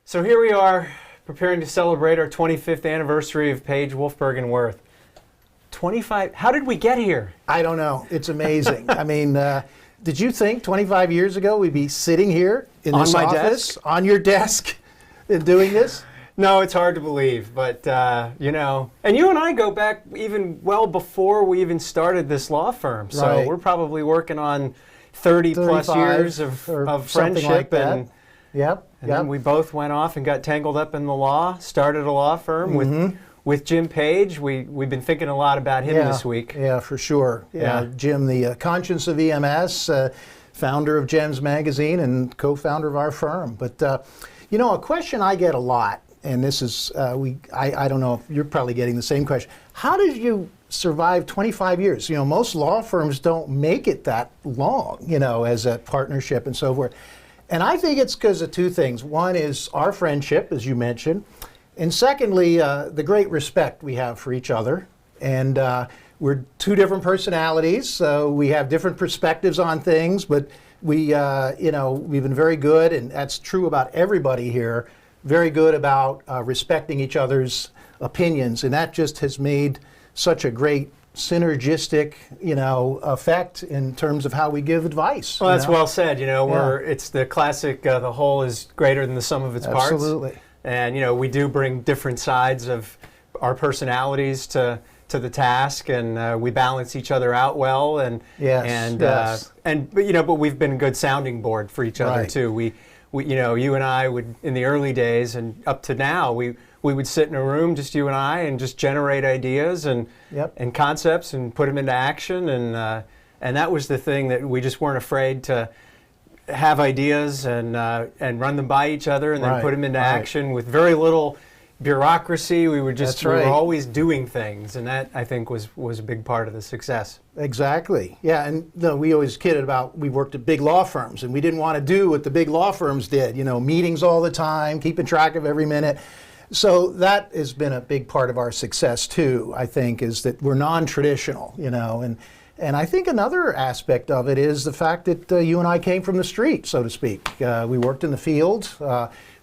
So here we are, preparing to celebrate our 25th anniversary of Page, Wolfberg, and Worth. 25, how did we get here? I don't know. It's amazing. I mean, did you think 25 years ago we'd be sitting here in this office, on your desk, and doing this? No, it's hard to believe, but you know, and you and I go back even well before we even started this law firm. So Right. we're probably working on 30 plus years of friendship, like that. and Yep. then we both went off and got tangled up in the law, started a law firm with Jim Page. We've been thinking a lot about him this week. Yeah, for sure. Yeah, Jim, the conscience of EMS, founder of Gems Magazine and co-founder of our firm. But you know, a question I get a lot, and this is I don't know if you're probably getting the same question. How did you survive 25 years? You know, most law firms don't make it that long, you know, as a partnership and so forth. And I think it's because of two things. One is our friendship, as you mentioned. And secondly, the great respect we have for each other. And we're two different personalities, so we have different perspectives on things, but we, you know, we've been very good, and that's true about everybody here, very good about respecting each other's opinions. And that just has made such a great synergistic, you know, effect in terms of how we give advice. Well, that's well said. You know, it's the classic, the whole is greater than the sum of its parts. Absolutely. And, you know, we do bring different sides of our personalities to the task, and we balance each other out well. And, but, you know, but we've been a good sounding board for each other, too. We, you know, you and I would, in the early days and up to now, we would sit in a room, just you and I, and just generate ideas and concepts and put them into action. And that was the thing, that we just weren't afraid to have ideas and run them by each other and then put them into action with very little bureaucracy. We were just we were always doing things, and that, I think, was a big part of the success. Exactly. Yeah, and we always kidded about, we worked at big law firms, and we didn't want to do what the big law firms did, you know, meetings all the time, keeping track of every minute. So that has been a big part of our success too, I think, is that we're non-traditional, you know, and I think another aspect of it is the fact that you and I came from the street, so to speak. We worked in the field.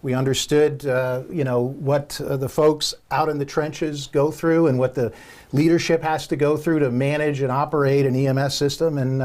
We understood, you know, what the folks out in the trenches go through and what the leadership has to go through to manage and operate an EMS system. And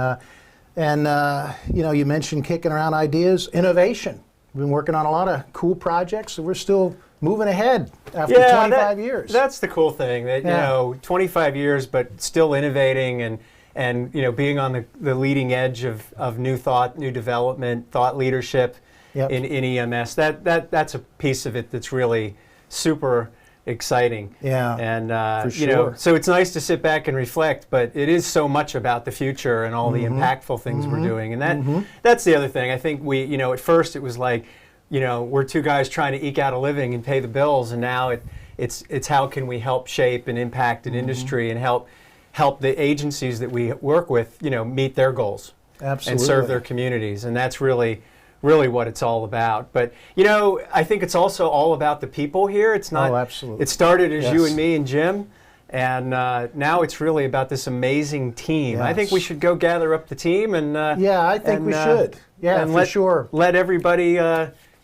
you know, you mentioned kicking around ideas, innovation. We've been working on a lot of cool projects, and we're still moving ahead after 25 years. That's the cool thing, that, you know, 25 years, but still innovating and you know, being on the leading edge of new thought, new development, thought leadership in EMS. That's a piece of it that's really super exciting. Yeah, and for sure. You know, so it's nice to sit back and reflect, but it is so much about the future and all the impactful things we're doing. And that's the other thing. I think we, you know, at first it was like, you know, we're two guys trying to eke out a living and pay the bills, and now it's how can we help shape and impact an industry and help the agencies that we work with, you know, meet their goals. Absolutely. And serve their communities. And that's really what it's all about. But, you know, I think it's also all about the people here. It's not. Oh, absolutely. It started as you and me and Jim, and now it's really about this amazing team. Yes. I think we should go gather up the team and. Yeah, I think we should. Yeah, and for sure. Let everybody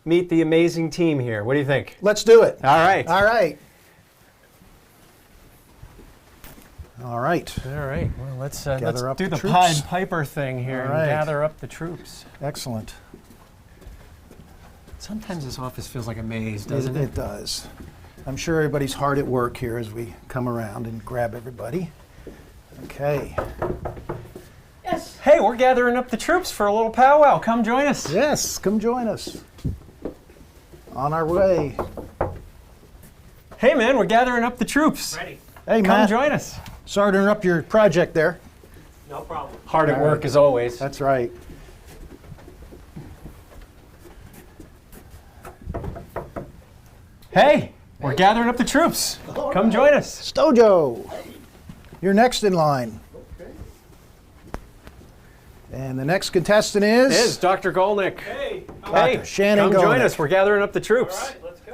meet the amazing team here. What do you think? Let's do it. All right. All right. All right. All right. Well, let's do the troops. Pied Piper thing here All right. and gather up the troops. Excellent. Sometimes this office feels like a maze, doesn't it? It does. I'm sure everybody's hard at work here as we come around and grab everybody. Okay. Yes. Hey, we're gathering up the troops for a little powwow. Come join us. Yes, come join us. On our way. Hey, man, we're gathering up the troops. Ready. Hey, Come Matt. join us. Sorry to interrupt your project there. No problem. Hard at work as always. That's right. Hey, we're gathering up the troops. Come join us. Stojo, you're next in line. Okay. And the next contestant is Dr. Golnick. Hey. Hey, Shannon come join Golnick. us. We're gathering up the troops. All right, let's go.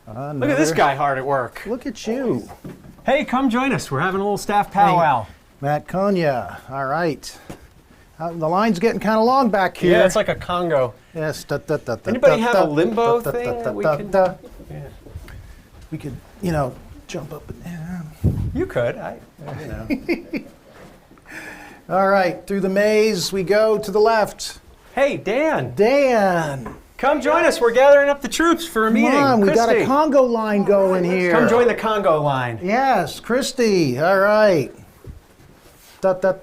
Look at this guy hard at work. Look at you. Hey, come join us. We're having a little staff powwow. Matt Konya. All right. The line's getting kind of long back here. Yeah, it's like a Congo. Yes. Anybody have a limbo thing that we can? Yeah. We could, jump up and down. You could. All right, through the maze we go to the left. Hey, Dan. Dan. Come join us. We're gathering up the troops for a meeting. Come on, we got a Christy. Congo line going here. Come join the Congo line. Yes, Christy. All right. Okay.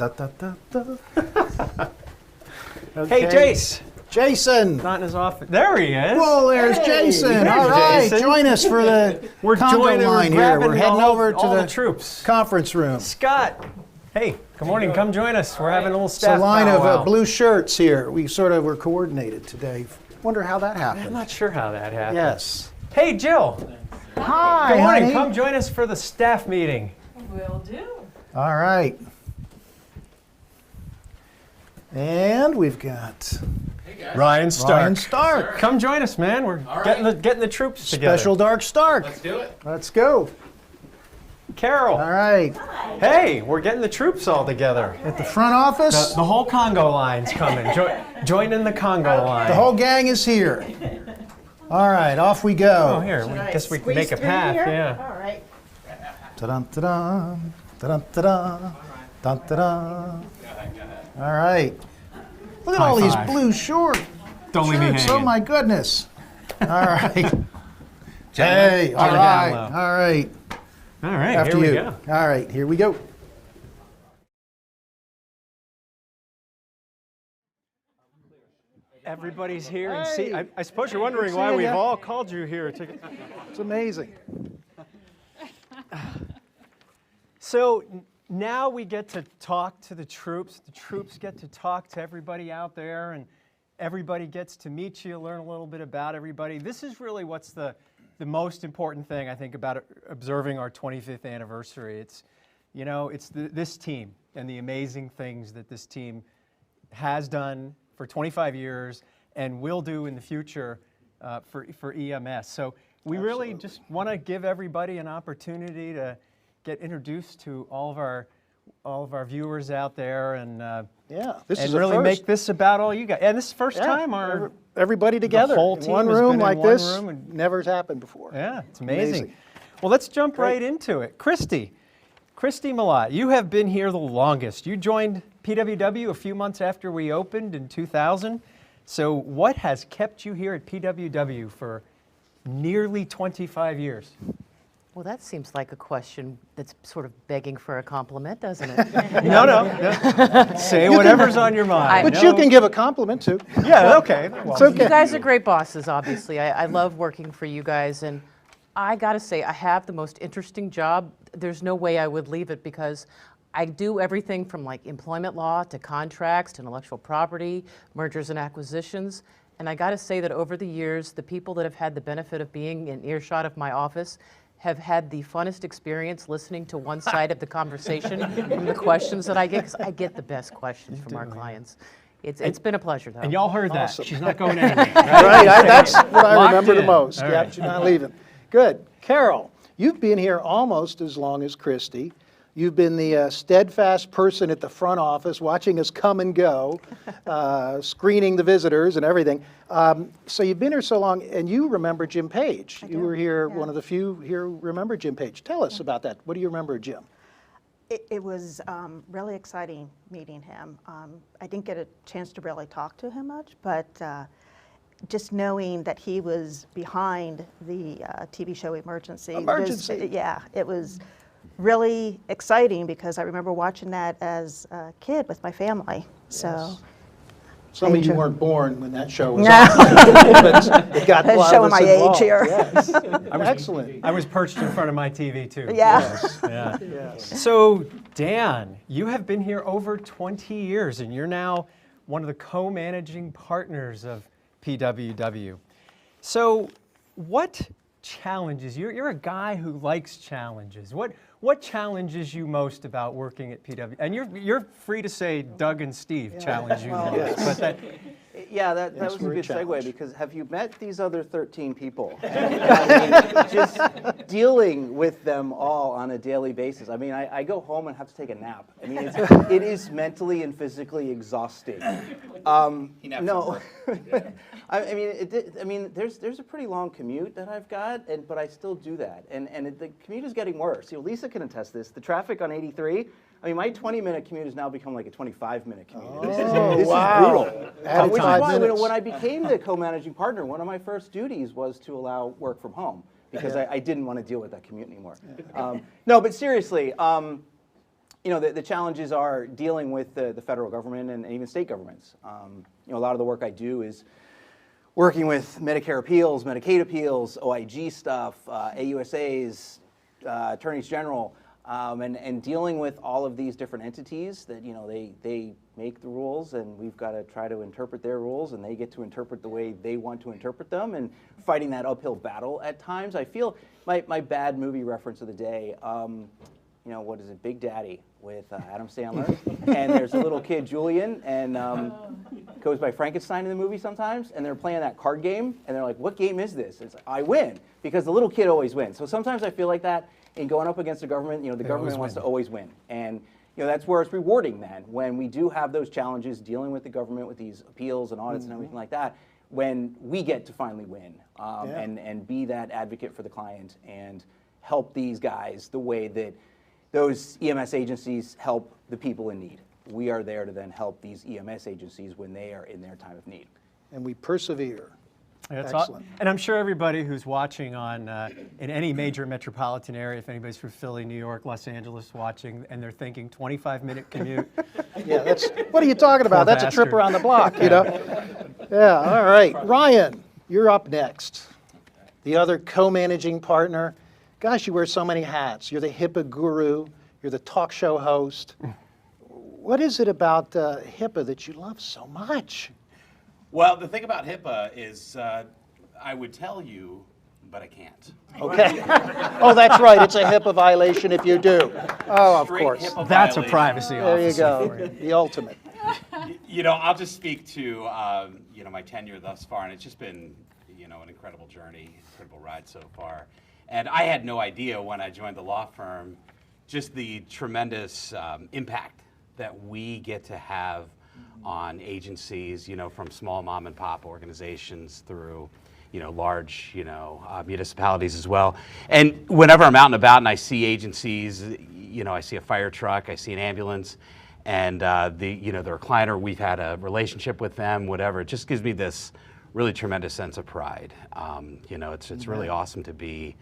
Hey, Jace. Jason. Not in his office. There he is. Whoa, there's Jason. There's All right, Jason. join us for the Congo line here. We're heading over to the troops. Conference room. Scott. Hey, good morning. Come join us. We're having a little staff It's a line powwow. of blue shirts here. We sort of were coordinated today. Wonder how that happened. I'm not sure how that happened. Yes. Hey, Jill. Hi, Good morning. honey. Come join us for the staff meeting. Will do. All right. And we've got Ryan Stark. Ryan Stark. Come join us, man. We're getting the troops together. Special Dark Stark. Let's do it. Let's go. Carol. All right. Hey, we're getting the troops all together. At the front office, The whole Congo line's coming. Join in the Congo line. the whole gang is here. All right, off we Oh, go. here. We guess we can make a path. Yeah. All right. Ta-dum, ta-dum, ta-dum, ta-dum, dum, ta-dum. All right. Look at all these five. blue shorts. Don't leave me shirts. Oh hanging. my goodness. All right. Hey, all Turn it down right. low. All right. All right, After here you. we go. All right, here we go. Everybody's here and Hey. see. I suppose you're wondering Good why seeing we've ya. all called you here. It's amazing. So now we get to talk to the troops. The troops get to talk to everybody out there, and everybody gets to meet you, learn a little bit about everybody. This is really what's the most important thing, I think, about observing our 25th anniversary. It's, it's this team and the amazing things that this team has done for 25 years and will do in the future for EMS. So we really just want to give everybody an opportunity to get introduced to all of our viewers out there, and Yeah, this and is a really first. make this about all you guys. And this is the first time our everybody together whole in team one has room been in like one this room and- never has happened before. yeah, it's amazing. Amazing. Well, let's jump Great. right into it. Christy Malott, you have been here the longest. You joined PWW a few months after we opened in 2000. So what has kept you here at PWW for nearly 25 years? Well, that seems like a question that's sort of begging for a compliment, doesn't it? No. Say whatever's on your mind. But you can give a compliment too. Yeah, okay. It's okay. You guys are great bosses, obviously. I love working for you guys, and I gotta say, I have the most interesting job. There's no way I would leave it because I do everything from like employment law to contracts to intellectual property, mergers and acquisitions. And I gotta say that over the years, the people that have had the benefit of being in earshot of my office have had the funnest experience listening to one side of the conversation from the questions that I get, because I get the best questions from our clients. It's been a pleasure, though. And y'all heard that. Awesome. She's not going anywhere. Right, that's what I Locked remember the in. most. All Yeah, right. you're not leaving. Good. Carol, you've been here almost as long as Christy. You've been the steadfast person at the front office, watching us come and go, screening the visitors and everything. So you've been here so long, and you remember Jim Page. You were here, one of the few here who remember Jim Page. Tell us about that. What do you remember of Jim? It was really exciting meeting him. I didn't get a chance to really talk to him much, but just knowing that he was behind the TV show Emergency. Emergency. Yeah, it was really exciting because I remember watching that as a kid with my family. So Some of you weren't born when that show was No. on. But it got a lot Showing of us my age involved. here. Yes. Excellent. I was perched in front of my TV, too. yeah. Yeah. Yes. So, Dan, you have been here over 20 years, and you're now one of the co-managing partners of PWW. So, what challenges you're a guy who likes challenges. What challenges you most about working at PW? And you're free to say Doug and Steve challenge you the most. But that, Yeah, that was a for a good segue, challenge. because have you met these other 13 people? I mean, just dealing with them all on a daily basis. I mean, I go home and have to take a nap. I mean, it is mentally and physically exhausting. No, I mean, there's a pretty long commute that I've got, but I still do that, and the commute is getting worse. You know, Lisa can attest this. The traffic on 83. I mean, my 20-minute commute has now become like a 25-minute commute. This is brutal. Added Which is 5 why minutes. when I became the co-managing partner, one of my first duties was to allow work from home, because I didn't want to deal with that commute anymore. No, but seriously, you know, the challenges are dealing with the federal government and even state governments. You know, a lot of the work I do is working with Medicare appeals, Medicaid appeals, OIG stuff, AUSAs, attorneys general. And dealing with all of these different entities that, you know, they make the rules, and we've got to try to interpret their rules, and they get to interpret the way they want to interpret them, and fighting that uphill battle at times. I feel my bad movie reference of the day, you know, what is it, Big Daddy with Adam Sandler, and there's a little kid, Julian, and goes by Frankenstein in the movie sometimes, and they're playing that card game, and they're like, what game is this? It's like, I win, because the little kid always wins. So sometimes I feel like that in going up against the government. You know, the government wants to always win, and you know, that's where it's rewarding then, when we do have those challenges dealing with the government with these appeals and audits and everything like that, when we get to finally win and be that advocate for the client and help these guys the way that those EMS agencies help the people in need. We are there to then help these EMS agencies when they are in their time of need. And we persevere. Excellent. And I'm sure everybody who's watching on in any major metropolitan area, if anybody's from Philly, New York, Los Angeles watching, and they're thinking 25-minute commute. Yeah, that's, what are you talking about? That's a trip bastard. around the block, you know? Yeah, all right. Ryan, you're up next. The other co-managing partner. Gosh, you wear so many hats. You're the HIPAA guru. You're the talk show host. What is it about HIPAA that you love so much? Well, the thing about HIPAA is I would tell you, but I can't. Okay. Oh, that's right. It's a HIPAA violation if you do. Oh, of Straight course. HIPAA That's a violation. privacy There you officer go. for you. The ultimate. You know, I'll just speak to you know, my tenure thus far, and it's just been, you know, an incredible journey, incredible ride so far. And I had no idea when I joined the law firm just the tremendous impact that we get to have on agencies, you know, from small mom and pop organizations through, you know, large, you know, municipalities as well. And whenever I'm out and about and I see agencies, you know, I see a fire truck, I see an ambulance, and you know, they're a client or we've had a relationship with them, whatever, it just gives me this really tremendous sense of pride. You know, it's really awesome to be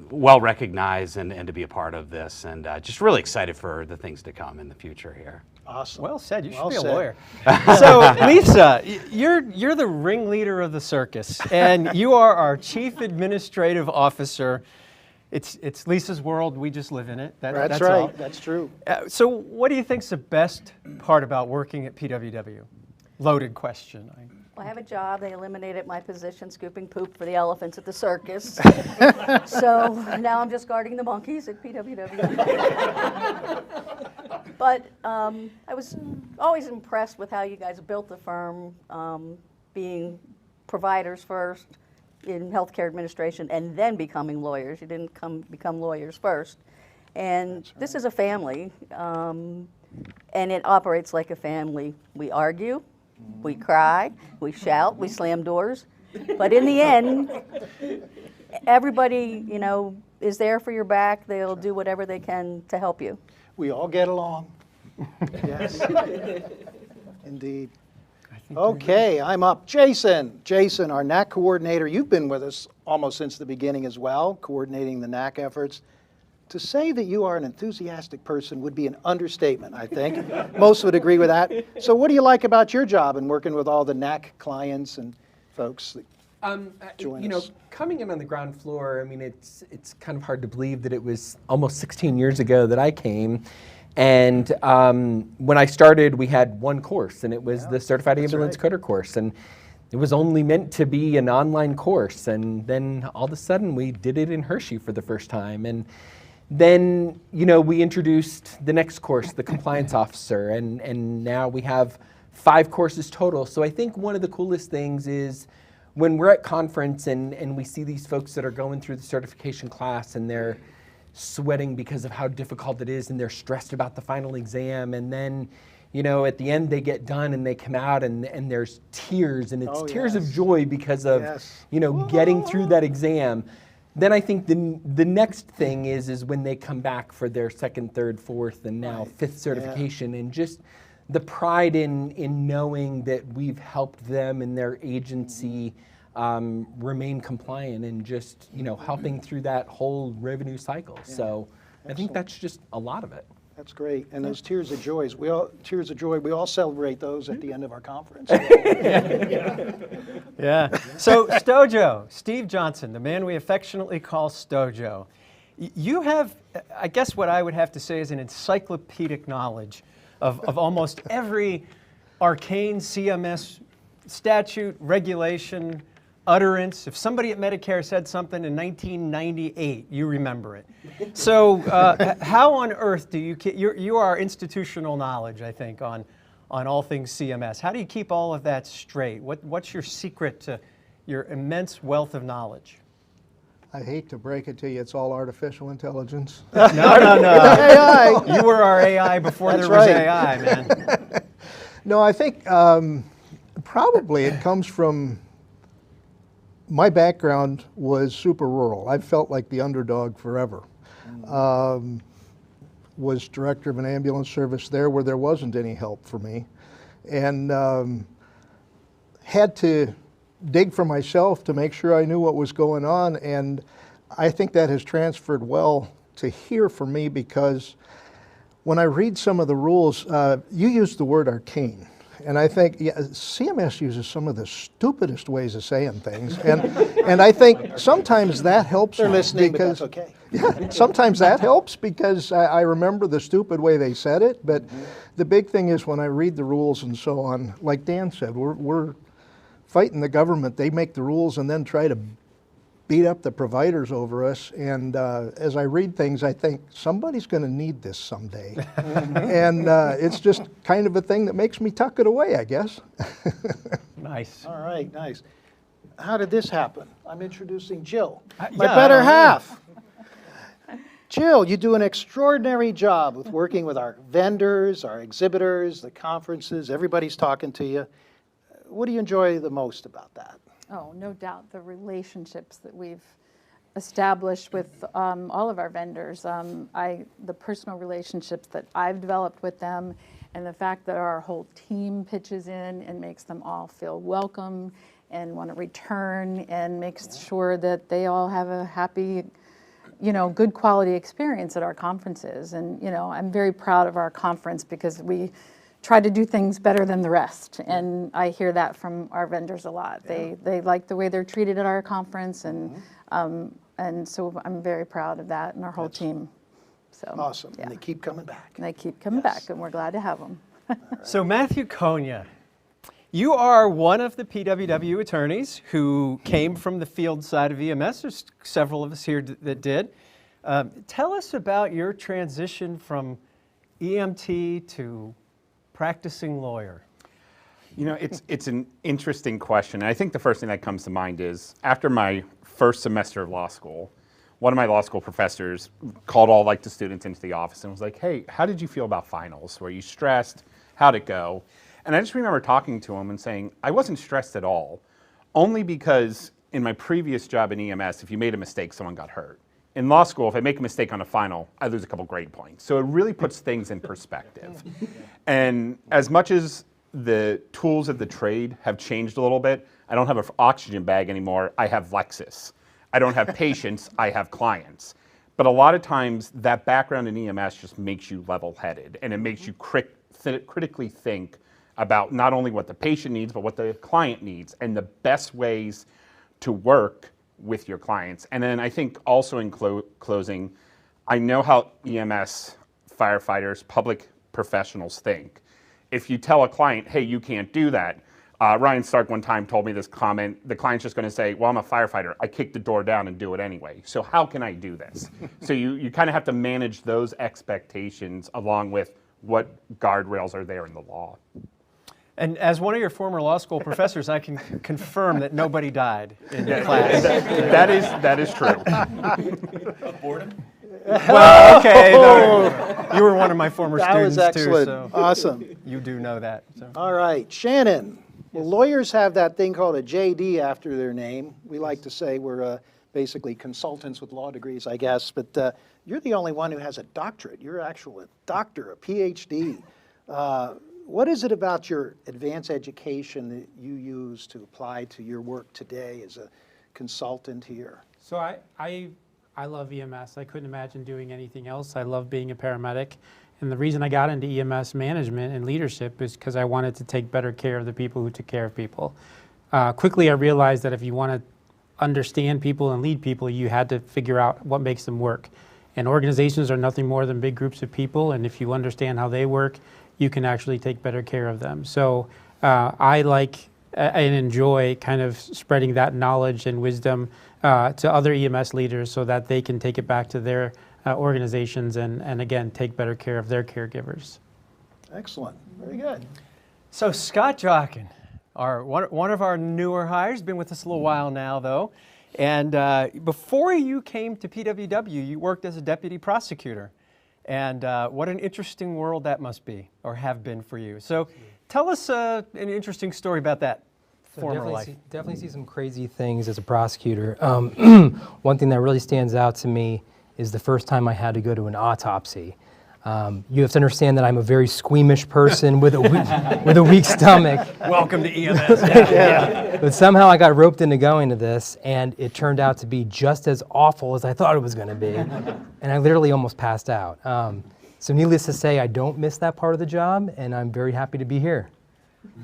well recognized and to be a part of this, and just really excited for the things to come in the future here. Awesome. Well said. You should Well be a said. lawyer. So, Lisa, you're the ringleader of the circus, and you are our chief administrative officer. It's Lisa's world. We just live in it. That's all. right. That's true. So, what do you think's the best part about working at PWW? Loaded question. Well, I have a job. They eliminated my position scooping poop for the elephants at the circus. So now I'm just guarding the monkeys at PWW. But I was always impressed with how you guys built the firm, being providers first in healthcare administration and then becoming lawyers. You didn't become lawyers first. And this is a family, and it operates like a family. We argue. We cry, we shout, we slam doors, but in the end, everybody, you know, is there for your back. They'll do whatever they can to help you. We all get along. Yes. Indeed. Okay, I'm up. Jason, our NAC coordinator. You've been with us almost since the beginning as well, coordinating the NAC efforts. To say that you are an enthusiastic person would be an understatement, I think. Most would agree with that. So what do you like about your job and working with all the NAC clients and folks that join you know, us? coming in on the ground floor, I mean, it's kind of hard to believe that it was almost 16 years ago that I came. And when I started, we had one course, and it was the Certified Ambulance Coder course. And it was only meant to be an online course. And then all of a sudden, we did it in Hershey for the first time. And then, you know, we introduced the next course, the compliance officer, and now we have 5 courses total. So I think one of the coolest things is when we're at conference and we see these folks that are going through the certification class and they're sweating because of how difficult it is and they're stressed about the final exam, and then at the end they get done and they come out and there's tears, and it's tears of joy because of getting through that exam. Then I think the next thing is when they come back for their 2nd, 3rd, 4th, and now 5th certification, and just the pride in knowing that we've helped them and their agency remain compliant, and just helping through that whole revenue cycle. So I think that's just a lot of it. That's great. And those tears of joy, we all celebrate those at the end of our conference. Yeah. So Stojo, Steve Johnson, the man we affectionately call Stojo, you have, I guess what I would have to say is an encyclopedic knowledge of almost every arcane CMS statute, regulation, utterance. If somebody at Medicare said something in 1998, you remember it. So how on earth do you are institutional knowledge, I think, on all things CMS. How do you keep all of that straight? What's your secret to your immense wealth of knowledge? I hate to break it to you, it's all artificial intelligence. No. AI. You were our AI before there was AI, man. No, I think probably it comes from, my background was super rural. I felt like the underdog forever. Was director of an ambulance service there where there wasn't any help for me, and had to dig for myself to make sure I knew what was going on. And I think that has transferred well to here for me, because when I read some of the rules, you used the word arcane. And I think CMS uses some of the stupidest ways of saying things, and I think sometimes that helps. They're listening, because, but that's okay. Yeah, sometimes that helps because I remember the stupid way they said it. But the big thing is when I read the rules and so on, like Dan said, we're fighting the government. They make the rules and then try to beat up the providers over us. And as I read things, I think somebody's going to need this someday. And it's just kind of a thing that makes me tuck it away, I guess. Nice. All right, nice. How did this happen? I'm introducing Jill, my yeah, better half. Jill, you do an extraordinary job with working with our vendors, our exhibitors, the conferences. Everybody's talking to you. What do you enjoy the most about that? Oh, no doubt, the relationships that we've established with all of our vendors. The personal relationships that I've developed with them, and the fact that our whole team pitches in and makes them all feel welcome and want to return, and makes sure that they all have a happy, good quality experience at our conferences. And, I'm very proud of our conference because we try to do things better than the rest, and I hear that from our vendors a lot. They like the way they're treated at our conference, and so I'm very proud of that and our whole team. So Awesome, yeah. and they keep coming back. And they keep coming back, and we're glad to have them. So Matthew Konya, you are one of the PWW attorneys who came from the field side of EMS. There's several of us here that did. Tell us about your transition from EMT to practicing lawyer. It's an interesting question. And I think the first thing that comes to mind is after my first semester of law school, one of my law school professors called all the students into the office and was like, "Hey, how did you feel about finals? Were you stressed? How'd it go?" And I just remember talking to him and saying, I wasn't stressed at all, only because in my previous job in EMS, if you made a mistake, someone got hurt. In law school, if I make a mistake on a final, I lose a couple grade points. So it really puts things in perspective. And as much as the tools of the trade have changed a little bit, I don't have an oxygen bag anymore, I have Lexus. I don't have patients, I have clients. But a lot of times that background in EMS just makes you level-headed, and it makes you critically think about not only what the patient needs, but what the client needs, and the best ways to work with your clients. And then I think also in closing, I know how EMS firefighters, public professionals think. If you tell a client, hey, you can't do that, Ryan Stark one time told me this comment, the client's just gonna say, well, I'm a firefighter, I kick the door down and do it anyway, so how can I do this? So you kind of have to manage those expectations along with what guardrails are there in the law. And as one of your former law school professors, I can confirm that nobody died in your class. That is true. Of boredom? Well, okay, though, you were one of my former That was students too, excellent. so Awesome. you do know that. So. All right, Shannon. Well, lawyers have that thing called a JD after their name. We like to say we're basically consultants with law degrees, I guess, but you're the only one who has a doctorate. You're actually a doctor, a PhD. What is it about your advanced education that you use to apply to your work today as a consultant here? So I love EMS. I couldn't imagine doing anything else. I love being a paramedic. And the reason I got into EMS management and leadership is because I wanted to take better care of the people who took care of people. Quickly, I realized that if you want to understand people and lead people, you had to figure out what makes them work. And organizations are nothing more than big groups of people. And if you understand how they work, you can actually take better care of them. So I like and enjoy kind of spreading that knowledge and wisdom to other EMS leaders so that they can take it back to their organizations and again, take better care of their caregivers. Excellent. Very good. So Scott Jochen, one of our newer hires, been with us a little while now, though. And before you came to PWW, you worked as a deputy prosecutor. And what an interesting world that must be, or have been for you. So tell us an interesting story about that former life. Definitely see some crazy things as a prosecutor. One thing that really stands out to me is the first time I had to go to an autopsy. You have to understand that I'm a very squeamish person with a weak stomach. Welcome to EMS. Yeah. But somehow I got roped into going to this, and it turned out to be just as awful as I thought it was going to be. And I literally almost passed out. So needless to say, I don't miss that part of the job, and I'm very happy to be here.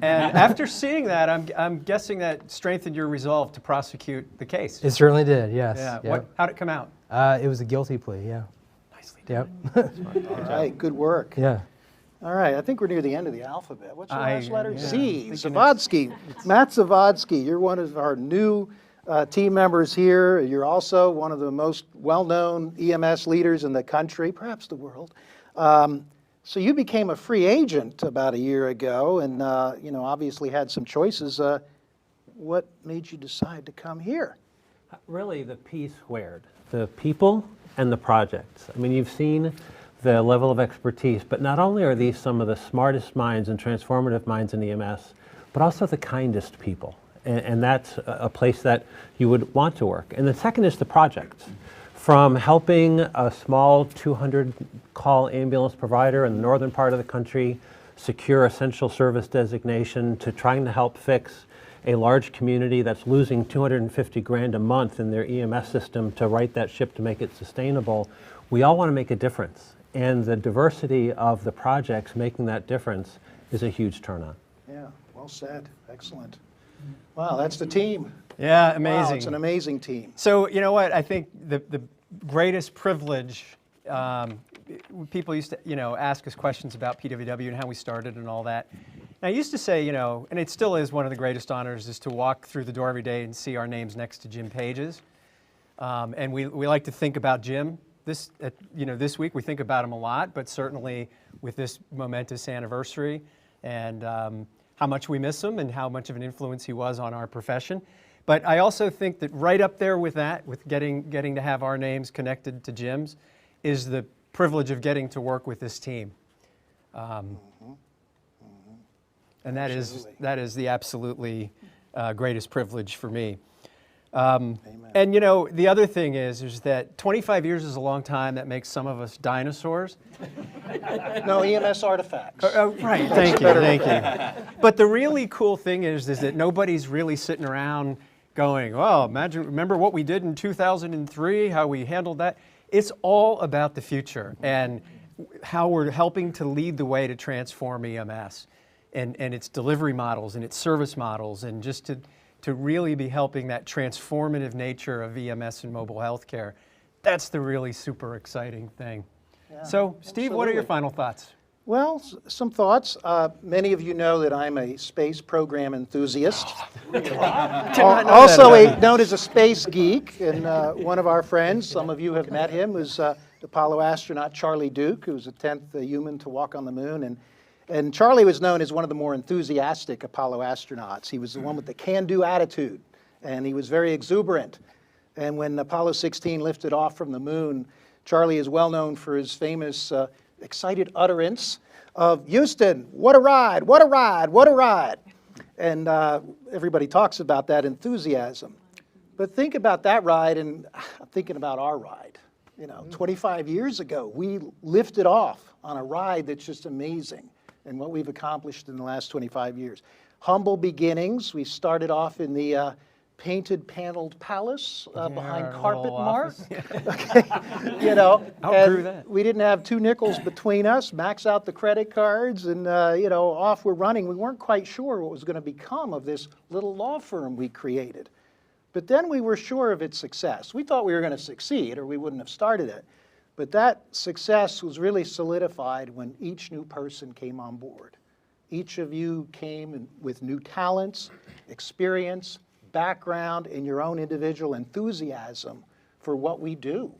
And after seeing that, I'm guessing that strengthened your resolve to prosecute the case. It certainly did, yes. Yeah. Yep. How'd it come out? It was a guilty plea, yeah. Nicely done. Yep. All right, good work. Yeah. All right, I think we're near the end of the alphabet. What's your last letter? Yeah. Z. Zavodsky. Matt Zavodsky, you're one of our new team members here. You're also one of the most well-known EMS leaders in the country, perhaps the world. So you became a free agent about a year ago, and obviously had some choices. What made you decide to come here? Really, the P squared, the people and the projects. I mean, you've seen the level of expertise, but not only are these some of the smartest minds and transformative minds in EMS, but also the kindest people. And that's a place that you would want to work. And the second is the projects. From helping a small 200-call ambulance provider in the northern part of the country secure essential service designation to trying to help fix a large community that's losing $250,000 a month in their EMS system to right that ship to make it sustainable, we all want to make a difference. And the diversity of the projects making that difference is a huge turn on. Yeah, well said. Excellent. Wow, that's the team. Yeah, amazing. Wow, it's an amazing team. So, you know what? I think the greatest privilege, people used to, ask us questions about PWW and how we started and all that. And I used to say, and it still is one of the greatest honors, is to walk through the door every day and see our names next to Jim Page's. And we like to think about Jim. This week we think about him a lot, but certainly with this momentous anniversary and how much we miss him and how much of an influence he was on our profession. But I also think that right up there with that, with getting to have our names connected to Jim's, is the privilege of getting to work with this team. And that is the absolutely greatest privilege for me. And the other thing is that 25 years is a long time. That makes some of us dinosaurs. No, EMS artifacts. Right, thank you. But the really cool thing is that nobody's really sitting around going, oh, remember what we did in 2003, how we handled that? It's all about the future and how we're helping to lead the way to transform EMS and its delivery models and its service models, and just to really be helping that transformative nature of EMS and mobile healthcare. That's the really super exciting thing. Yeah, so, Steve, absolutely. What are your final thoughts? Well, some thoughts. Many of you know that I'm a space program enthusiast. Also known as a space geek. And one of our friends, some of you have met him, was Apollo astronaut Charlie Duke, who was the 10th human to walk on the moon. And And Charlie was known as one of the more enthusiastic Apollo astronauts. He was the one with the can-do attitude, and he was very exuberant. And when Apollo 16 lifted off from the moon, Charlie is well known for his famous excited utterance of, "Houston, what a ride, what a ride, what a ride." And everybody talks about that enthusiasm. But think about that ride, and I'm thinking about our ride. 25 years ago, we lifted off on a ride that's just amazing, and what we've accomplished in the last 25 years. Humble beginnings. We started off in the painted paneled palace behind Carpet Mart. Okay. Outgrew that. We didn't have 2 nickels between us, max out the credit cards, and off we're running. We weren't quite sure what was going to become of this little law firm we created. But then we were sure of its success. We thought we were going to succeed, or we wouldn't have started it. But that success was really solidified when each new person came on board. Each of you came with new talents, experience, background, and your own individual enthusiasm for what we do.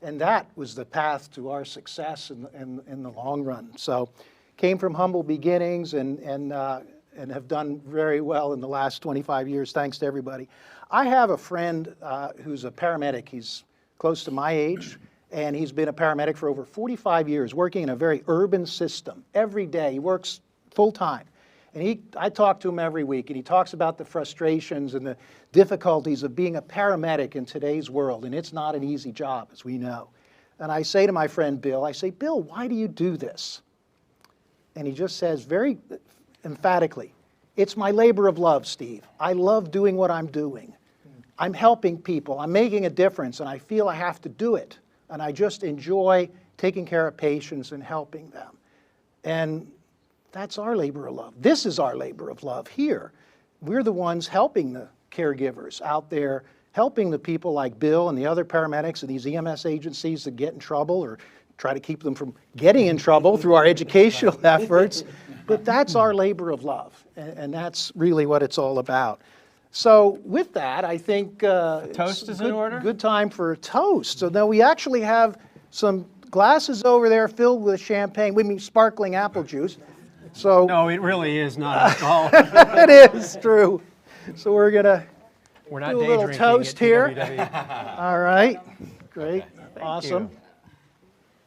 And that was the path to our success in the long run. So came from humble beginnings and have done very well in the last 25 years, thanks to everybody. I have a friend who's a paramedic. He's close to my age, and he's been a paramedic for over 45 years, working in a very urban system. Every day, he works full-time. And I talk to him every week, and he talks about the frustrations and the difficulties of being a paramedic in today's world, and it's not an easy job, as we know. And I say to my friend Bill, Bill, why do you do this? And he just says very emphatically, "It's my labor of love, Steve. I love doing what I'm doing. I'm helping people. I'm making a difference, and I feel I have to do it. And I just enjoy taking care of patients and helping them." And that's our labor of love. This is our labor of love here. We're the ones helping the caregivers out there, helping the people like Bill and the other paramedics and these EMS agencies that get in trouble or try to keep them from getting in trouble through our educational efforts. But that's our labor of love, and that's really what it's all about. So with that, I think toast is in order. Good time for a toast. So now we actually have some glasses over there filled with champagne. We mean sparkling apple juice. So No, it really is not alcohol. it is true. So we're gonna We're not do a day little drinking toast at here. PWW. All right, great, Thank awesome, you.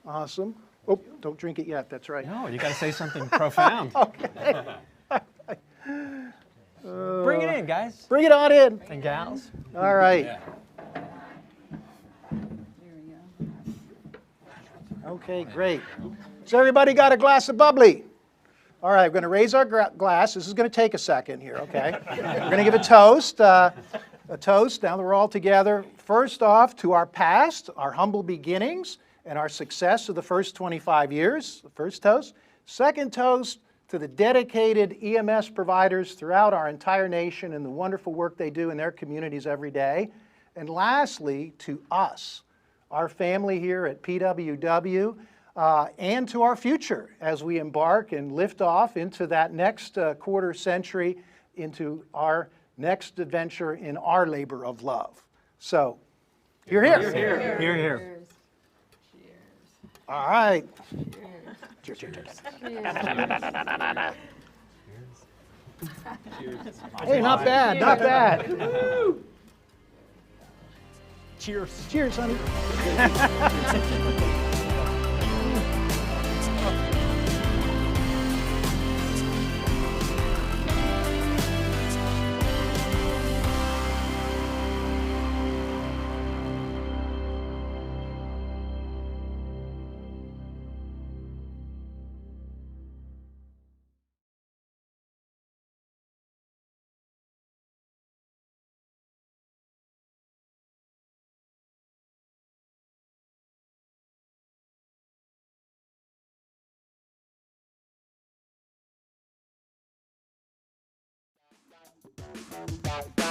awesome. Oh, don't drink it yet. That's right. No, you got to say something profound. Bring it in, guys Bring it on in. and gals. All right. Okay, great. So everybody got a glass of bubbly? All right, we're going to raise our glass. This is going to take a second here, okay? We're going to give a toast. A toast, now that we're all together. First off, to our past, our humble beginnings, and our success of the first 25 years, the first toast. Second toast, to the dedicated EMS providers throughout our entire nation and the wonderful work they do in their communities every day. And lastly, to us, our family here at PWW, and to our future as we embark and lift off into that next quarter century, into our next adventure in our labor of love. So, you're here. Here, here. All right. Cheers. Hey, not bad, not bad. Cheers. Cheers, honey. Bye.